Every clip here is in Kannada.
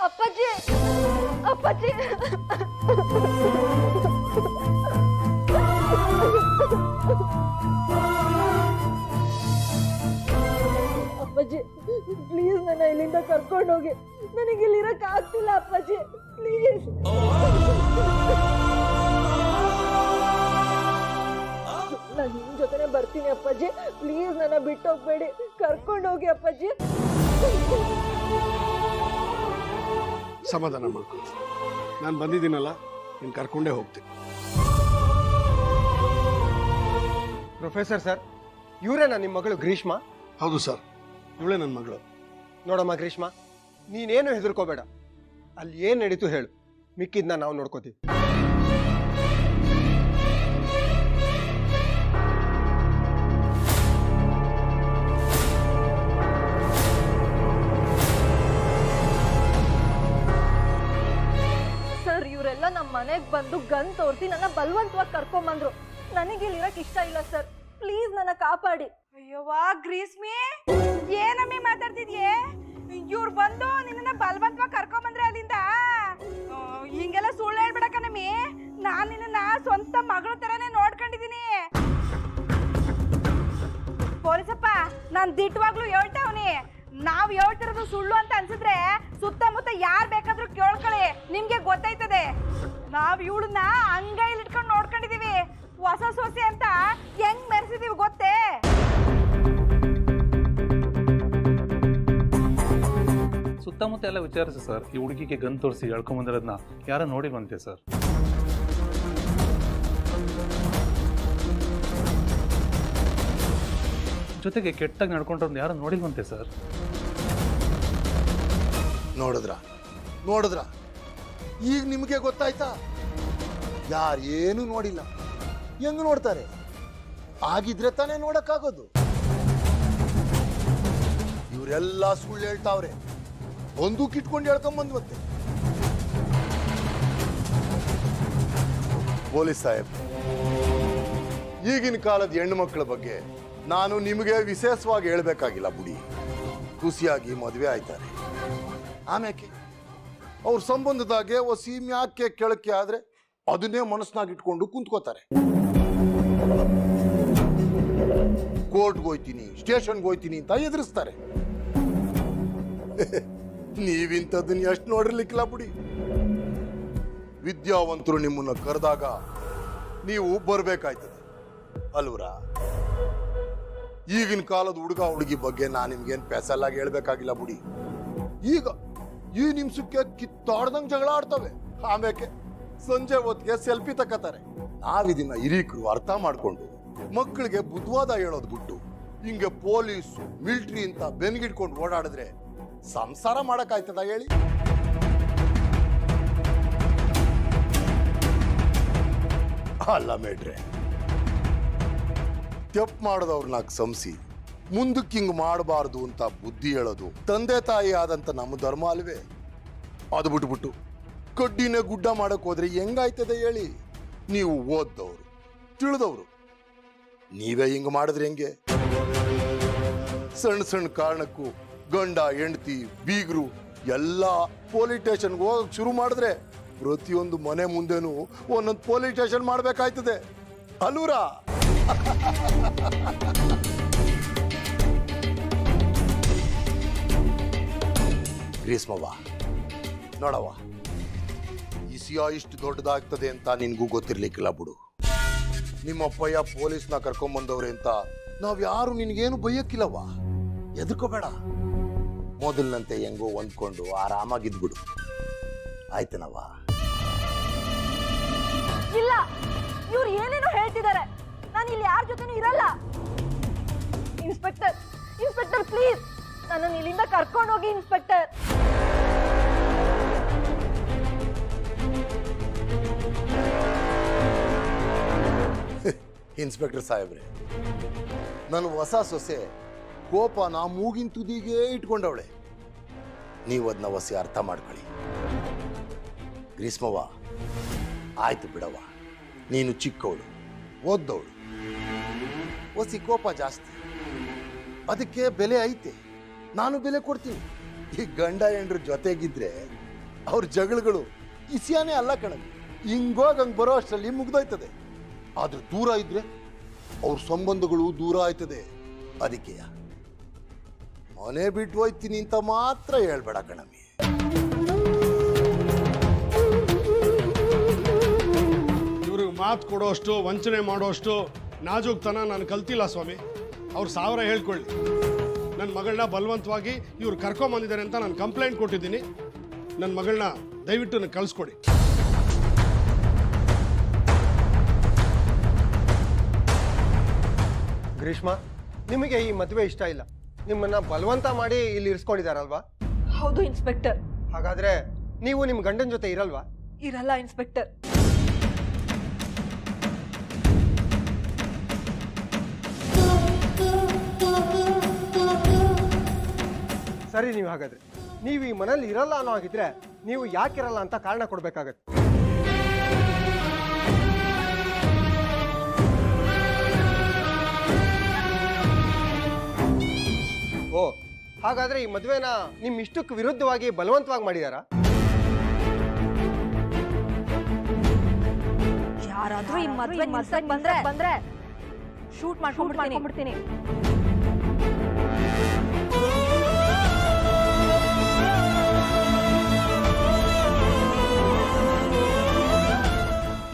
ಅಪ್ಪಾಜಿ ಅಪ್ಪಾಜಿ ಅಪ್ಪಾಜಿ ಪ್ಲೀಸ್ ನನ್ನ ಇಲ್ಲಿಂದ ಕರ್ಕೊಂಡು ಹೋಗಿ. ನನಗೆ ಇಲ್ಲಿರಕ್ ಆಗ್ತಿಲ್ಲ ಅಪ್ಪಾಜಿ, ಪ್ಲೀಸ್. ನಾನು ನಿಮ್ ಜೊತೆನೆ ಬರ್ತೀನಿ ಅಪ್ಪಾಜಿ, ಪ್ಲೀಸ್ ನನ್ನ ಬಿಟ್ಟು ಹೋಗ್ಬೇಡಿ, ಕರ್ಕೊಂಡು ಹೋಗಿ ಅಪ್ಪಾಜಿ. ಸಮಾಧಾನ ಮಾಡ್ಕೊ, ನಾನು ಬಂದಿದ್ದೀನಲ್ಲ, ನೀನು ಕರ್ಕೊಂಡೇ ಹೋಗ್ತೀನಿ. ಪ್ರೊಫೆಸರ್ ಸರ್, ಇವರೇನಾ ನಿಮ್ಮ ಮಗಳು ಗ್ರೀಷ್ಮಾ? ಹೌದು ಸರ್, ಇವಳೇ ನನ್ನ ಮಗಳು. ನೋಡಮ್ಮ ಗ್ರೀಷ್ಮಾ, ನೀನೇನು ಹೆದರ್ಕೋಬೇಡ. ಅಲ್ಲಿ ಏನು ನಡೀತು ಹೇಳು, ಮಿಕ್ಕಿದ್ನ ನಾವು ನೋಡ್ಕೋತೀವಿ. ಸರ್, ಇವರೆಲ್ಲ ನಮ್ಮ ಮನೆಗೆ ಬಂದು ಗನ್ ತೋರಿಸಿ ನನ್ನ ಬಲವಂತವಾಗಿ ಕರ್ಕೊಂಬಂದ್ರು. ನನಗೆ ಇಲ್ಲಿರಕ್ ಇಷ್ಟ ಇಲ್ಲ ಸರ್, ಪ್ಲೀಸ್ ನನ್ನ ಕಾಪಾಡಿ. ಅಯ್ಯವ್ವಾ ಗ್ರೀಸ್ಮಿ, ಏನಮ್ಮಿ ಮಾತಾಡ್ತಿದ್ಯೆ? ಇವ್ರು ಬಂದು ನಿನ್ನ ಬಲವಂತವಾಗಿ ಕರ್ಕೊಂಬಂದ್ರೆ ಅಲ್ಲಿಂದ? ಹಿಂಗೆಲ್ಲ ಸುಳ್ಳು ಹೇಳ್ಬಿಡಕನಮ್ಮಿ. ನಾನು ನಿನ್ನ ಸ್ವಂತ ಮಗಳ ತರನೇ ನೋಡ್ಕೊಂಡಿದೀನಿ. ಪೊಲೀಸಪ್ಪ, ನಾನು ದಿಟ್ಟವಾಗ್ಲೂ ಹೇಳ್ತಾವ್ನಿ, ನಾವ್ ಹೇಳ್ತಿರೋದು ಸುಳ್ಳು ಅಂತ ಅನ್ಸಿದ್ರೆ ಸುತ್ತಮುತ್ತ ಯಾರ್ ಬೇಕಾದ್ರೂ ಕೇಳ್ಕೊಳ್ಳಿ, ನಿಮ್ಗೆ ಗೊತ್ತಾಯ್ತದೆ. ನಾವ್ ಇವಳನ್ನ ಅಂಗೈಲಿ ಇಟ್ಕೊಂಡು ನೋಡ್ಕೊಂಡಿದೀವಿ. ಹೊಸ ಸೊಸೆ ಅಂತ ಹೆಂಗ್ ಮೆರೆಸಿದೀವಿ ಗೊತ್ತೇ? ಸುತ್ತಮುತ್ತ ಎಲ್ಲ ವಿಚಾರಿಸಿ ಸರ್. ಈ ಹುಡುಗಿಗೆ ಗನ್ ತೋರಿಸಿ ಹೇಳ್ಕೊಂಬಂದಿರೋದನ್ನ ಯಾರ ನೋಡಿಲ್ವಂತೆ ಸರ್. ಜೊತೆಗೆ ಕೆಟ್ಟಾಗಿ ನಡ್ಕೊಂಡ್ರನ್ನ ಯಾರು ನೋಡಿಲ್ವಂತೆ ಸರ್. ನೋಡಿದ್ರ ಈಗ ನಿಮಗೆ ಗೊತ್ತಾಯ್ತಾ? ಯಾರು ಏನು ನೋಡಿಲ್ಲ, ಹೆಂಗ್ ನೋಡ್ತಾರೆ? ಆಗಿದ್ರೆ ತಾನೇ ನೋಡಕ್ಕಾಗೋದು. ಇವರೆಲ್ಲ ಸುಳ್ಳು ಹೇಳ್ತಾವ್ರೆ, ಬಂದೂಕ್ ಇಟ್ಕೊಂಡು ಹೇಳ್ಕೊಂಬಂದ್ವತ್ತೆ. ಪೊಲೀಸ್ ಸಾಹೇಬ್, ಈಗಿನ ಕಾಲದ ಹೆಣ್ಣು ಮಕ್ಕಳ ಬಗ್ಗೆ ನಾನು ನಿಮಗೆ ವಿಶೇಷವಾಗಿ ಹೇಳ್ಬೇಕಾಗಿಲ್ಲ ಬುಡಿ. ಖುಷಿಯಾಗಿ ಮದುವೆ ಆಯ್ತಾರೆ, ಆಮ್ಯಾಕೆ ಅವ್ರ ಸಂಬಂಧದಾಗೆ ಒಸಿ ಮ್ಯಾಕೆ ಕೆಳಕ್ಕೆ ಆದ್ರೆ ಅದನ್ನೇ ಮನಸ್ನಾಗ ಇಟ್ಕೊಂಡು ಕುಂತ್ಕೋತಾರೆ. ಕೋರ್ಟ್ಗೆ ಹೋಯ್ತೀನಿ, ಸ್ಟೇಷನ್ಗೆ ಹೋಯ್ತೀನಿ ಅಂತ ಎದುರಿಸ್ತಾರೆ. ನೀವಿಂಥದ್ದನ್ನ ಎಷ್ಟು ನೋಡಿರ್ಲಿಕ್ಕಿಲ್ಲ ಬಿಡಿ. ವಿದ್ಯಾವಂತರು ನಿಮ್ಮನ್ನ ಕರೆದಾಗ ನೀವು ಬರ್ಬೇಕಾಯ್ತದೆ ಅಲ್ವರ? ಈಗಿನ ಕಾಲದ ಹುಡುಗ ಹುಡುಗಿ ಬಗ್ಗೆ ನಾನು ನಿಮ್ಗೇನು ಪೆಸಲಾಗಿ ಹೇಳ್ಬೇಕಾಗಿಲ್ಲ ಬಿಡಿ. ಈಗ ಈ ನಿಮಿಷಕ್ಕೆ ಕಿತ್ತಾಡ್ದಂಗೆ ಜಗಳ ಆಡ್ತವೆ, ಆಮ್ಯಾಕೆ ಸಂಜೆ ಹೊತ್ತಿಗೆ ಸೆಲ್ಫಿ ತಕ್ಕತಾರೆ. ನಾವಿದನ್ನ ಹಿರೀಕರು ಅರ್ಥ ಮಾಡ್ಕೊಂಡು ಮಕ್ಕಳಿಗೆ ಬುದ್ಧವಾದ ಹೇಳೋದು ಬಿಟ್ಟು ಹಿಂಗೆ ಪೊಲೀಸು ಮಿಲಿಟರಿ ಅಂತ ಬೆನ್ಗಿಡ್ಕೊಂಡು ಓಡಾಡಿದ್ರೆ ಸಂಸಾರ ಮಾಡಕ್ಕಾಯ್ತದ ಹೇಳಿ? ಅಲ್ಲ ಮೇಡ್ರೆ, ತೆಪ್ಪು ಮಾಡೋದವ್ರನ್ನ ಸಂಸಿ ಮುಂದಕ್ಕೆ ಹಿಂಗ್ ಮಾಡಬಾರ್ದು ಅಂತ ಬುದ್ಧಿ ಹೇಳೋದು ತಂದೆ ತಾಯಿ ಆದಂತ ನಮ್ಮ ಧರ್ಮ ಅಲ್ವೇ? ಅದು ಬಿಟ್ಬಿಟ್ಟು ಕಡ್ಡಿನ ಗುಡ್ಡ ಮಾಡಕ್ ಹೋದ್ರೆ ಹೆಂಗಾಯ್ತದೆ ಹೇಳಿ? ನೀವು ಓದ್ದವ್ರು, ತಿಳಿದವ್ರು, ನೀವೇ ಹಿಂಗ್ ಮಾಡಿದ್ರೆ ಹೆಂಗೆ? ಸಣ್ಣ ಸಣ್ಣ ಕಾರಣಕ್ಕೂ ಗಂಡ ಹೆಂಡತಿ ಬೀಗರು ಎಲ್ಲ ಪೊಲೀಸ್ ಸ್ಟೇಷನ್ಗೆ ಹೋಗಕ್ ಶುರು ಮಾಡಿದ್ರೆ ಪ್ರತಿಯೊಂದು ಮನೆ ಮುಂದೆನೂ ಒಂದೊಂದು ಪೊಲೀಸ್ ಸ್ಟೇಷನ್ ಮಾಡ್ಬೇಕಾಯ್ತದೆ ಅಲ್ಲೂರ? ಗ್ರೀಸ್ಮವ್ವ, ನೋಡವ್ವ, ಇಸಿಯ ಇಷ್ಟು ದೊಡ್ಡದಾಗ್ತದೆ ಅಂತ ನಿನ್ಗೂ ಗೊತ್ತಿರ್ಲಿಕ್ಕಿಲ್ಲ ಬಿಡು. ನಿಮ್ಮಪ್ಪಯ್ಯ ಪೊಲೀಸ್ನ ಕರ್ಕೊಂಬಂದವ್ರೆ ಅಂತ ನಾವ್ಯಾರು ನಿನ್ಗೇನು ಬೈಯಕ್ಕಿಲ್ಲವ್ವ. ಎದುರ್ಕೋಬೇಡ, ಮೊದಲಿನಂತೆ ಹೆಂಗೋ ಹೊಂದ್ಕೊಂಡು ಆರಾಮಾಗಿದ್ಬಿಡು, ಆಯ್ತನವ್ವ? ಇಲ್ಲ, ಇವ್ರು ಏನೇನೋ ಹೇಳ್ತಿದ್ದಾರೆ. ನಾನು ಇಲ್ಲಿ ಯಾರ ಜೊತೆನೂ ಇರಲ್ಲ. ಇನ್ಸ್ಪೆಕ್ಟರ್, ಇನ್ಸ್ಪೆಕ್ಟರ್ ಪ್ಲೀಸ್ ನನ್ನನ್ನು ಇಲ್ಲಿಂದ ಕರ್ಕೊಂಡು ಹೋಗಿ ಇನ್ಸ್ಪೆಕ್ಟರ್. ಇನ್ಸ್ಪೆಕ್ಟರ್ ಸಾಹೇಬ್ರೆ, ನನ್ನ ಹೊಸ ಸೊಸೆ ಕೋಪನ ಮೂಗಿನ ತುದಿಗೆ ಇಟ್ಕೊಂಡವಳೆ. ನೀವು ಅದನ್ನ ಹೊಸಿ ಅರ್ಥ ಮಾಡ್ಕೊಳ್ಳಿ. ಗ್ರೀಷ್ಮವ್ವ, ಆಯ್ತು ಬಿಡವ್ವ, ನೀನು ಚಿಕ್ಕವಳು, ಓದ್ದವಳು, ಹೊಸಿ ಕೋಪ ಜಾಸ್ತಿ, ಅದಕ್ಕೆ ಬೆಲೆ ಐತೆ, ನಾನು ಬೆಲೆ ಕೊಡ್ತೀನಿ. ಈ ಗಂಡ ಹೆಂಡ್ರ ಜೊತೆಗಿದ್ರೆ ಅವ್ರ ಜಗಳಗಳು ಇಸಿಯಾನೇ ಅಲ್ಲ ಕಣವಿ, ಹಿಂಗೋಗಿ ಹಂಗೆ ಬರೋ ಅಷ್ಟರಲ್ಲಿ ಮುಗ್ದೋಯ್ತದೆ. ಆದ್ರೆ ದೂರ ಇದ್ರೆ ಅವ್ರ ಸಂಬಂಧಗಳು ದೂರ ಆಯ್ತದೆ. ಅದಕ್ಕೆ ಮನೆ ಬಿಟ್ಟು ಹೋಯ್ತೀನಿ ಅಂತ ಮಾತ್ರ ಹೇಳ್ಬೇಡ ಕಣವಿ. ಇವ್ರಿಗೆ ಮಾತು ಕೊಡೋಷ್ಟು, ವಂಚನೆ ಮಾಡೋಷ್ಟು ನಾಜೂಕ್ತನ ನಾನು ಕಲ್ತಿಲ್ಲ ಸ್ವಾಮಿ. ಅವ್ರು 1000 ಹೇಳ್ಕೊಳ್ಳಿ. ನನ್ನ ಮಗಳನ್ನ ಬಲವಂತವಾಗಿ ಇವ್ರು ಕರ್ಕೊಂಬಂದಿದ್ದಾರೆ ಅಂತ ನಾನು ಕಂಪ್ಲೇಂಟ್ ಕೊಟ್ಟಿದ್ದೀನಿ. ನನ್ನ ಮಗಳನ್ನ ದಯವಿಟ್ಟು ನನಗೆ ಕಳಿಸ್ಕೊಡಿ. ಗ್ರೀಷ್ಮಾ, ನಿಮಗೆ ಈ ಮದುವೆ ಇಷ್ಟ ಇಲ್ಲ, ನಿಮ್ಮನ್ನ ಬಲವಂತ ಮಾಡಿ ಇಲ್ಲಿ ಇರಿಸ್ಕೊಂಡಿದಾರಲ್ವಾ? ಹೌದು ಇನ್ಸ್ಪೆಕ್ಟರ್. ಹಾಗಾದ್ರೆ ನೀವು ನಿಮ್ಮ ಗಂಡನ ಜೊತೆ ಇರಲ್ವಾ? ಇರಲ್ಲ ಇನ್ಸ್ಪೆಕ್ಟರ್. ಸರಿ, ನೀವು ಹಾಗಾದ್ರೆ ನೀವು ಈ ಮನೇಲಿ ಇರಲ್ಲ ಅನ್ನೋ ಹಾಗಿದ್ರೆ ನೀವು ಯಾಕಿರಲ್ಲ ಅಂತ ಕಾರಣ ಕೊಡ್ಬೇಕಾಗತ್ತೆ. ಓ, ಹಾಗಾದ್ರೆ ಈ ಮದುವೆನ ನಿಮ್ ಇಷ್ಟಕ್ಕೆ ವಿರುದ್ಧವಾಗಿ ಬಲವಂತವಾಗಿ ಮಾಡಿದಾರಾ? ಯಾರಾದ್ರೂ ಈ ಮದ್ವೆ ಬಂದ್ರೆ ಶೂಟ್ ಮಾಡ್ಕೊಂಡ್ಬಿಡ್ತೀನಿ.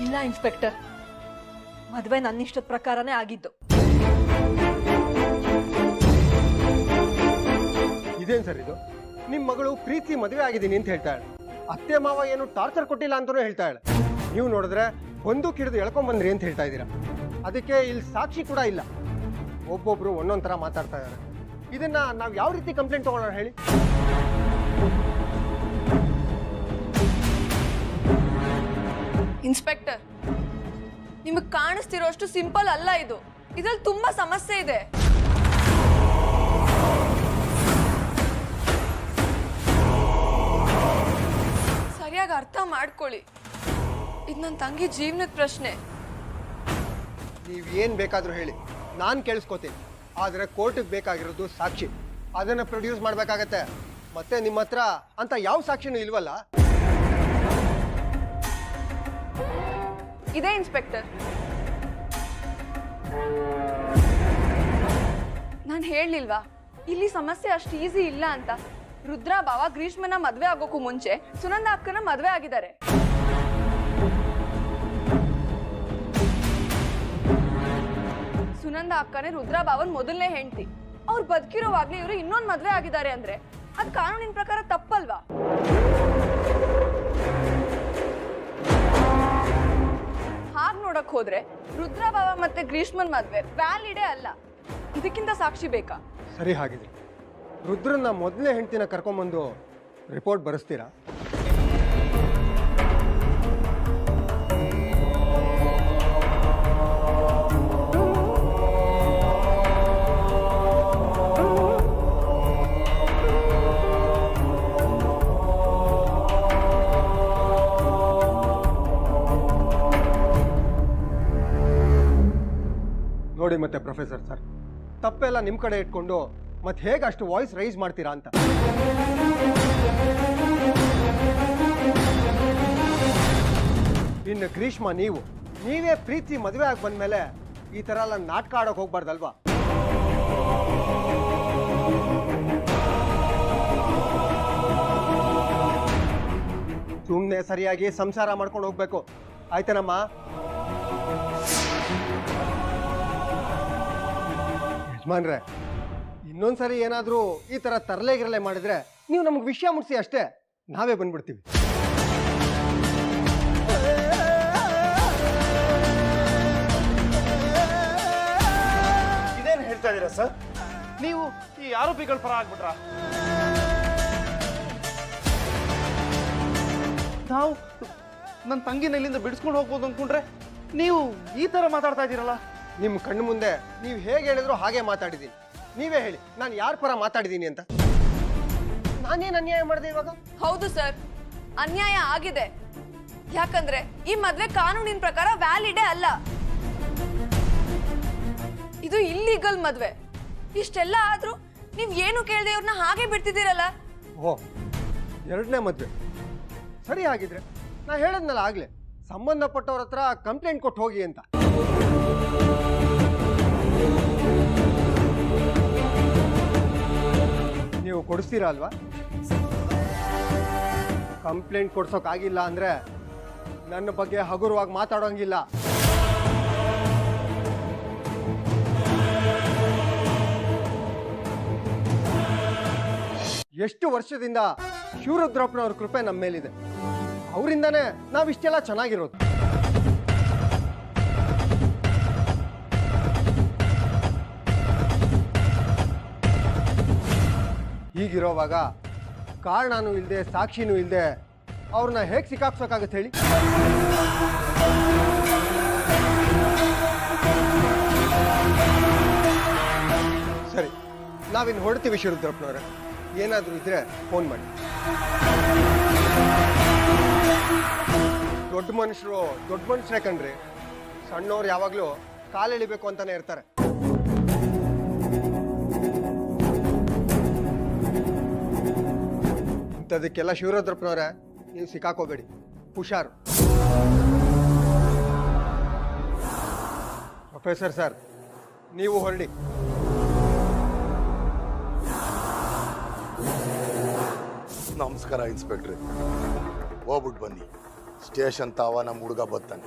ಇಲ್ಲ ಇನ್ಸ್ಪೆಕ್ಟರ್, ಮದ್ವೆ ನನ್ನ ಇಷ್ಟದ ಪ್ರಕಾರನೇ ಆಗಿದ್ದು. ಇದೇನ್ ಸರ್ ಇದು? ನಿಮ್ ಮಗಳು ಪ್ರೀತಿ ಮದುವೆ ಆಗಿದ್ದೀನಿ ಅಂತ ಹೇಳ್ತಾಳೆ, ಅತ್ತೆ ಮಾವ ಏನು ಟಾರ್ಚರ್ ಕೊಟ್ಟಿಲ್ಲ ಅಂತಾನೂ ಹೇಳ್ತಾಳೆ. ನೀವು ನೋಡಿದ್ರೆ ಬಂದೂಕ್ ಹಿಡಿದು ಎಳ್ಕೊಂಡ್ ಬಂದ್ರಿ ಅಂತ ಹೇಳ್ತಾ ಇದ್ದೀರಾ. ಅದಕ್ಕೆ ಇಲ್ಲಿ ಸಾಕ್ಷಿ ಕೂಡ ಇಲ್ಲ. ಒಬ್ಬೊಬ್ರು ಒಂದೊಂದ್ ತರ ಮಾತಾಡ್ತಾ ಇದ್ದಾರೆ. ಇದನ್ನ ನಾವು ಯಾವ ರೀತಿ ಕಂಪ್ಲೇಂಟ್ ತಗೊಳ್ಳೋಣ ಹೇಳಿ? ಇನ್ಸ್ಪೆಕ್ಟರ್, ನಿಮಗೆ ಕಾಣಿಸ್ತಿರೋಷ್ಟು ಸಿಂಪಲ್ ಅಲ್ಲ ಇದು. ಇದ್ರಲ್ಲಿ ತುಂಬಾ ಸಮಸ್ಯೆ ಇದೆ. ಸರಿಯಾಗಿ ಅರ್ಥ ಮಾಡ್ಕೊಳ್ಳಿ, ಇದು ನನ್ನ ತಂಗಿ ಜೀವನದ ಪ್ರಶ್ನೆ. ನೀವ್ ಏನ್ ಬೇಕಾದ್ರೂ ಹೇಳಿ, ನಾನ್ ಕೇಳಿಸ್ಕೋತೀನಿ. ಆದ್ರೆ ಕೋರ್ಟಿಗೆ ಬೇಕಾಗಿರೋದು ಸಾಕ್ಷಿ, ಅದನ್ನ ಪ್ರೊಡ್ಯೂಸ್ ಮಾಡ್ಬೇಕಾಗತ್ತೆ. ಮತ್ತೆ ನಿಮ್ಮ ಹತ್ರ ಅಂತ ಯಾವ ಸಾಕ್ಷಿನೂ ಇಲ್ವಲ್ಲ? ಇದೇ ಇನ್ಸ್ಪೆಕ್ಟರ್, ನಾನು ಹೇಳಲಿಲ್ವಾ ಇಲ್ಲಿ ಸಮಸ್ಯೆ ಅಷ್ಟು ಈಸಿ ಇಲ್ಲ ಅಂತ. ರುದ್ರ ಬಾವ ಗ್ರೀಷ್ಮನ ಮದ್ವೆ ಆಗೋಕ್ಕೂ ಮುಂಚೆ ಸುನಂದ ಅಕ್ಕನ ಮದ್ವೆ ಆಗಿದ್ದಾರೆ. ಸುನಂದ ಅಕ್ಕನೇ ರುದ್ರ ಬಾವನ್ ಮೊದಲನೇ ಹೆಂಡತಿ. ಅವ್ರು ಬದುಕಿರೋವಾಗ್ಲೇ ಇವರು ಇನ್ನೊಂದು ಮದ್ವೆ ಆಗಿದ್ದಾರೆ ಅಂದ್ರೆ ಅದು ಕಾನೂನಿನ ಪ್ರಕಾರ ತಪ್ಪಲ್ವಾ? ಹಾಗೆ ನೋಡಕ್ ಹೋದ್ರೆ ರುದ್ರ ಬಾವ ಮತ್ತೆ ಗ್ರೀಷ್ಮನ್ ಮದ್ವೆ ವ್ಯಾಲಿಡೇ ಅಲ್ಲ. ಇದಕ್ಕಿಂತ ಸಾಕ್ಷಿ ಬೇಕಾ? ಸರಿ, ಹಾಗಿದ್ರೆ ರುದ್ರನ್ನ ಮೊದಲನೇ ಹೆಂಡತಿನ ಕರ್ಕೊಂಡ್ಬಂದು ರಿಪೋರ್ಟ್ ಬರೆಸ್ತೀರಾ? ನೋಡಿ ಮತ್ತೆ ಪ್ರೊಫೆಸರ್ ಸರ್, ತಪ್ಪೆಲ್ಲ ನಿಮ್ಮ ಕಡೆ ಇಟ್ಕೊಂಡು ಮತ್ತೆ ಹೇಗೆ ಅಷ್ಟು ವಾಯ್ಸ್ ರೈಸ್ ಮಾಡ್ತೀರಾ ಅಂತ. ಇನ್ನು ಗ್ರೀಷ್ಮ, ನೀವೇ ಪ್ರೀತಿ ಮದುವೆ ಆಗಿ ಬಂದ್ಮೇಲೆ ಈ ತರ ಎಲ್ಲ ನಾಟಕ ಆಡೋಕೆ ಹೋಗ್ಬಾರ್ದಲ್ವಾ? ಸುಮ್ಮನೆ ಸರಿಯಾಗಿ ಸಂಸಾರ ಮಾಡ್ಕೊಂಡು ಹೋಗ್ಬೇಕು, ಆಯ್ತೇನಮ್ಮ? ಯಜಮಾನ್ರೆ, ಇನ್ನೊಂದ್ಸರಿ ಏನಾದರೂ ಈ ತರ ತರಲೆ ಮಾಡಿದ್ರೆ ನೀವು ನಮ್ಗೆ ವಿಷಯ ಮುಟ್ಸಿ ಅಷ್ಟೇ, ನಾವೇ ಬಂದ್ಬಿಡ್ತೀವಿ. ಇದೇನು ಹೇಳ್ತಾ ಇದ್ದೀರಾ ಸರ್? ನೀವು ಈ ಆರೋಪಿಗಳ ಪರ ಆಗ್ಬಿಟ್ರಾ? ನಾವು ನನ್ನ ತಂಗಿನ ಇಲ್ಲಿಂದ ಬಿಡಿಸ್ಕೊಂಡು ಹೋಗ್ಬೋದು ಅಂದ್ಕೊಂಡ್ರೆ ನೀವು ಈ ತರ ಮಾತಾಡ್ತಾ ಇದ್ದೀರಲ್ಲ. ನಿಮ್ಮ ಕಣ್ಣು ಮುಂದೆ ನೀವು ಹೇಗೆ ಹೇಳಿದ್ರು ಹಾಗೆ ಮಾತಾಡಿದ್ದೀನಿ. ನೀವೇ ಹೇಳಿ, ನಾನು ಯಾರ ಪರ ಮಾತಾಡಿದ್ದೀನಿ ಅಂತ? ನಾನೇನು ಅನ್ಯಾಯ ಮಾಡಿದೆ ಇವಾಗ? ಹೌದು ಸರ್, ಅನ್ಯಾಯ ಆಗಿದೆ. ಯಾಕಂದ್ರೆ ಈ ಮದ್ವೆ ಕಾನೂನಿನ ಪ್ರಕಾರ ವ್ಯಾಲಿಡೇ ಅಲ್ಲ. ಇದು ಇಲ್ಲೀಗಲ್ ಮದ್ವೆ. ಇಷ್ಟೆಲ್ಲ ಆದ್ರೂ ನೀವ್ ಏನು ಕೇಳದೆ ಇವ್ರನ್ನ ಹಾಗೆ ಬಿಡ್ತಿದ್ದೀರಲ್ಲ. ಓ, ಎರಡನೇ ಮದ್ವೆ. ಸರಿ ಆಗಿದ್ರೆ ನಾ ಹೇಳಿದ್ನಲ್ಲ ಆಗ್ಲೇ ಸಂಬಂಧಪಟ್ಟವ್ರ ಹತ್ರ ಕಂಪ್ಲೇಂಟ್ ಕೊಟ್ಟು ಹೋಗಿ ಅಂತ. ನೀವು ಕೊಡಿಸ್ತೀರಾ ಅಲ್ವಾ? ಕಂಪ್ಲೇಂಟ್ ಕೊಡ್ಸೋಕ್ಕಾಗಿಲ್ಲ ಅಂದ್ರೆ ನನ್ನ ಬಗ್ಗೆ ಹಗುರವಾಗಿ ಮಾತಾಡೋಂಗಿಲ್ಲ. ಎಷ್ಟು ವರ್ಷದಿಂದ ಶಿವರುದ್ರಪ್ಪನವ್ರ ಕೃಪೆ ನಮ್ಮ ಮೇಲಿದೆ. ಅವರಿಂದಾನೇ ನಾವಿಷ್ಟೆಲ್ಲ ಚೆನ್ನಾಗಿರೋದು. ಹೀಗಿರೋವಾಗ ಕಾರಣನೂ ಇಲ್ಲದೆ ಸಾಕ್ಷಿನೂ ಇಲ್ಲದೆ ಅವ್ರನ್ನ ಹೇಗೆ ಸಿಕ್ಕಾಕ್ಸೋಕ್ಕಾಗತ್ತೆ ಹೇಳಿ? ಸರಿ, ನಾವಿನ್ನು ಹೊರಡ್ತೀವಿ ಶಿವರುದ್ರಪ್ಪನವ್ರೆ. ಏನಾದರೂ ಇದ್ರೆ ಫೋನ್ ಮಾಡಿ. ದೊಡ್ಡ ಮನುಷ್ಯರೇ ಕಣ್ರಿ. ಸಣ್ಣವ್ರು ಯಾವಾಗಲೂ ಕಾಲೆಳಿಬೇಕು ಅಂತಾನೆ ಇರ್ತಾರೆ. ಇಂಥದಕ್ಕೆಲ್ಲ ಶಿವರುದ್ರಪ್ಪನವ್ರೆ ನೀವು ಸಿಕ್ಕಾಕೋಬೇಡಿ, ಹುಷಾರು. ಪ್ರೊಫೆಸರ್ ಸರ್, ನೀವು ಹೊರಡಿ. ನಮಸ್ಕಾರ ಇನ್ಸ್ಪೆಕ್ಟ್ರೆ. ಹೋಗ್ಬಿಟ್ಟು ಬನ್ನಿ, ಸ್ಟೇಷನ್ ತಾವ ನಮ್ಮ ಹುಡುಗ ಬರ್ತಾನೆ.